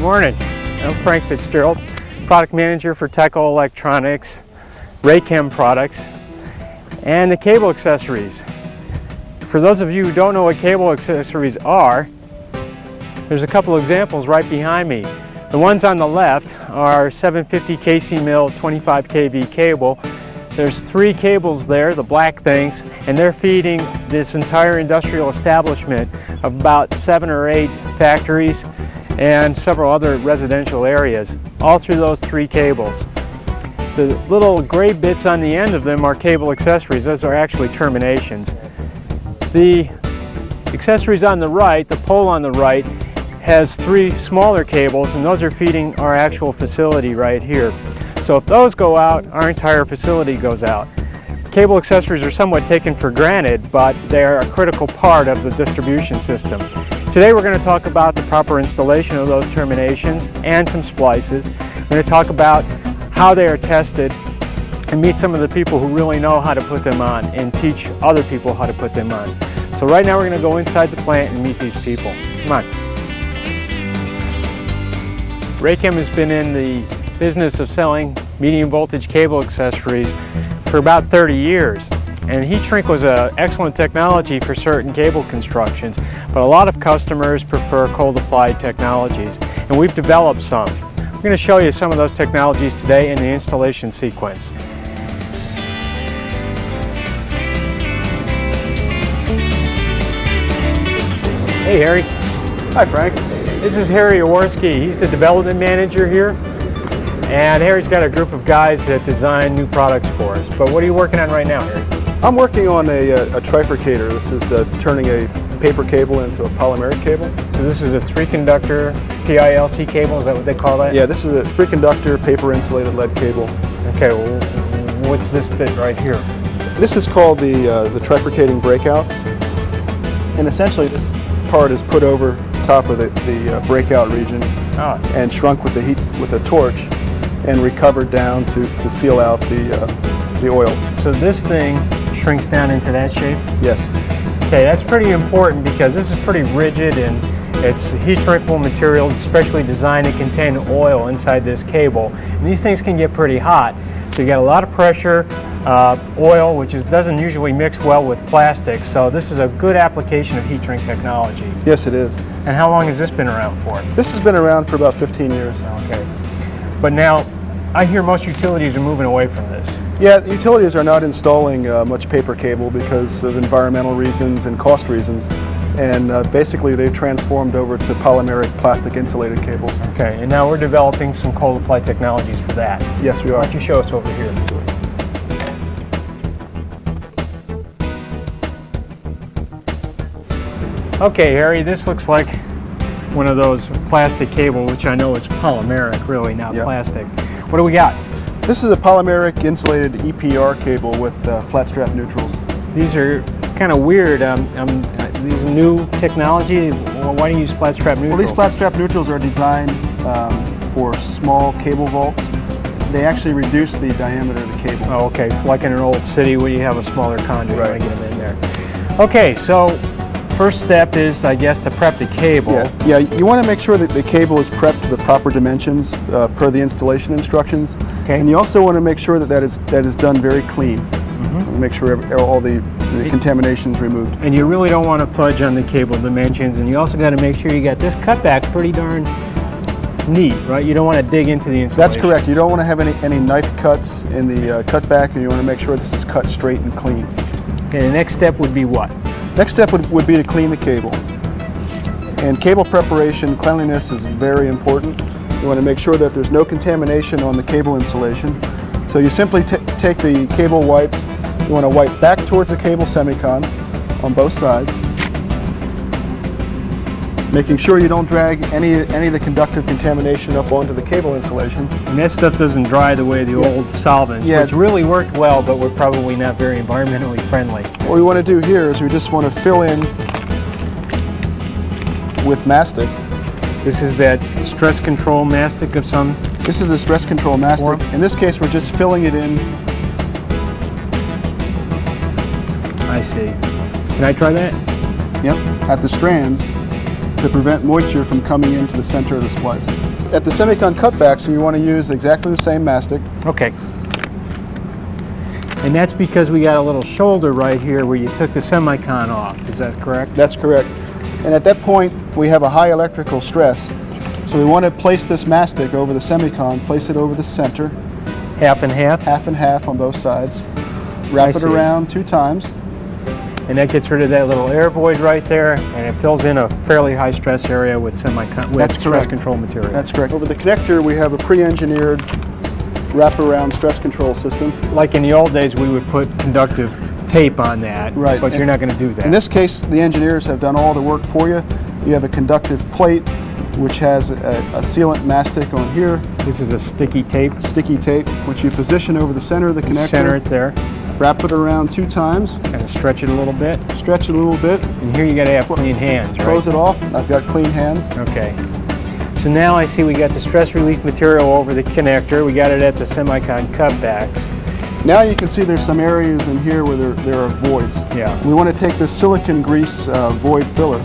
Morning. I'm Frank Fitzgerald, Product Manager for Tyco Electronics, Raychem products, and the cable accessories. For those of you who don't know what cable accessories are, there's a couple examples right behind me. The ones on the left are 750 kc mil 25 kV cable. There's 3 cables there, the black things, and they're feeding this entire industrial establishment of about 7 or 8 factories and several other residential areas, all through those 3 cables. The little gray bits on the end of them are cable accessories. Those are actually terminations. The accessories on the right, the pole on the right, has 3 smaller cables, and those are feeding our actual facility right here. So if those go out, our entire facility goes out. Cable accessories are somewhat taken for granted, but they are a critical part of the distribution system. Today we're going to talk about the proper installation of those terminations and some splices. We're going to talk about how they are tested and meet some of the people who really know how to put them on and teach other people how to put them on. So right now we're going to go inside the plant and meet these people. Come on. Raychem has been in the business of selling medium voltage cable accessories for about 30 years. And heat shrink was an excellent technology for certain cable constructions, but a lot of customers prefer cold applied technologies, and we've developed some. We're going to show you some of those technologies today in the installation sequence. Hey Harry. Hi Frank. This is Harry Jaworski. He's the development manager here. And Harry's got a group of guys that design new products for us. But what are you working on right now, Harry? I'm working on a trifurcator. This is turning a paper cable into a polymeric cable. So this is a 3-conductor PILC cable, is that what they call that? Yeah, this is a 3-conductor paper insulated lead cable. Okay, well, what's this bit right here? This is called the trifurcating breakout. And essentially this part is put over top of the breakout region and shrunk with a torch and recovered down to seal out the oil. So this thing shrinks down into that shape? Yes. Okay, that's pretty important because this is pretty rigid and it's heat shrinkable material, especially designed to contain oil inside this cable. And these things can get pretty hot. So you got a lot of pressure, oil, which doesn't usually mix well with plastic. So this is a good application of heat shrink technology. Yes, it is. And how long has this been around for? This has been around for about 15 years. Okay. But now, I hear most utilities are moving away from this. Yeah, utilities are not installing much paper cable because of environmental reasons and cost reasons. And basically they've transformed over to polymeric plastic insulated cables. Okay, and now we're developing some cold applied technologies for that. Yes, we are. Why don't you show us over here? Okay, Harry, this looks like one of those plastic cable, which I know is polymeric, really, not plastic. What do we got? This is a polymeric insulated EPR cable with flat strap neutrals. These are kind of weird. These new technology, why do you use flat strap neutrals? Well, these flat strap neutrals are designed for small cable vaults. They actually reduce the diameter of the cable. Oh, okay, like in an old city where you have a smaller conduit, right. Get them in there. Okay, so first step is, I guess, to prep the cable. Yeah, you want to make sure that the cable is prepped to the proper dimensions per the installation instructions. Okay. And you also want to make sure that is done very clean. Make sure all the contamination is removed. And you really don't want to fudge on the cable dimensions, and you also got to make sure you got this cutback pretty darn neat, right? You don't want to dig into the insulation. That's correct. You don't want to have any knife cuts in the cutback, and you want to make sure this is cut straight and clean. Okay, the next step would be what? Next step would be to clean the cable. And cable preparation, cleanliness is very important. You want to make sure that there's no contamination on the cable insulation. So you simply take the cable wipe, you want to wipe back towards the cable semicon on both sides, making sure you don't drag any of the conductive contamination up onto the cable insulation. And that stuff doesn't dry the way the old solvents, which really worked well, but were probably not very environmentally friendly. What we want to do here is we just want to fill in with mastic. This is that stress control mastic of some? This is a stress control mastic. In this case, we're just filling it in. I see. Can I try that? Yep, at the strands to prevent moisture from coming into the center of the splice. At the semicon cutback, so you want to use exactly the same mastic. Okay. And that's because we got a little shoulder right here where you took the semicon off. Is that correct? That's correct. And at that point, we have a high electrical stress. So we want to place this mastic over the semicon, place it over the center. Half and half? Half and half on both sides. Wrap it around 2 times. And that gets rid of that little air void right there, and it fills in a fairly high stress area with stress control material. That's correct. Over the connector, we have a pre-engineered wraparound stress control system. Like in the old days, we would put conductive tape on that, right. But you're not going to do that. In this case, the engineers have done all the work for you. You have a conductive plate, which has a sealant mastic on here. This is a sticky tape. Sticky tape, which you position over the center of the connector. Center it there. Wrap it around 2 times. Kind of stretch it a little bit. Stretch it a little bit. And here you got to have clean hands, right? Close it off. I've got clean hands. Okay. So now I see we got the stress relief material over the connector. We got it at the semicon cutbacks. Now you can see there's some areas in here where there are voids. Yeah. We want to take this silicone grease void filler.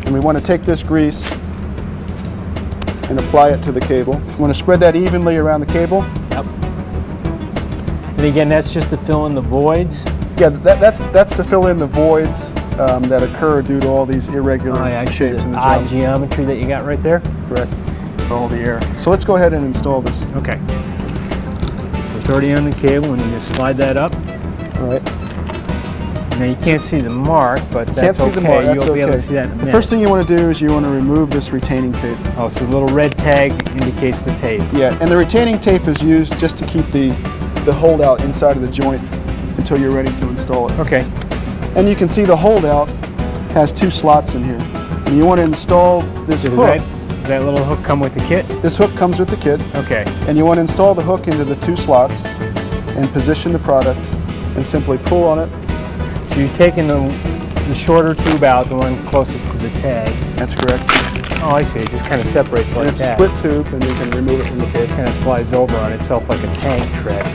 And we want to take this grease and apply it to the cable. We want to spread that evenly around the cable. Yep. And again, that's just to fill in the voids? Yeah, that's to fill in the voids that occur due to all these irregular shapes in the odd geometry that you got right there? Correct. All the air. So let's go ahead and install this. Okay. It's already on the cable, and you just slide that up. All right. Now you can't see the mark, but that's can't see the mark. That's You'll be able to okay. see that in a minute. The first thing you want to do is you want to remove this retaining tape. Oh, so the little red tag indicates the tape. Yeah, and the retaining tape is used just to keep the holdout inside of the joint until you're ready to install it. Okay. And you can see the holdout has 2 slots in here. And you want to install this hook. Does that little hook come with the kit? This hook comes with the kit. Okay. And you want to install the hook into the 2 slots and position the product and simply pull on it. So you're taking the shorter tube out, the one closest to the tag. That's correct. Oh, I see. It just kind of separates like that. And it's a split tube, and you can remove it from the cable. It kind of slides over on itself like a tank tread.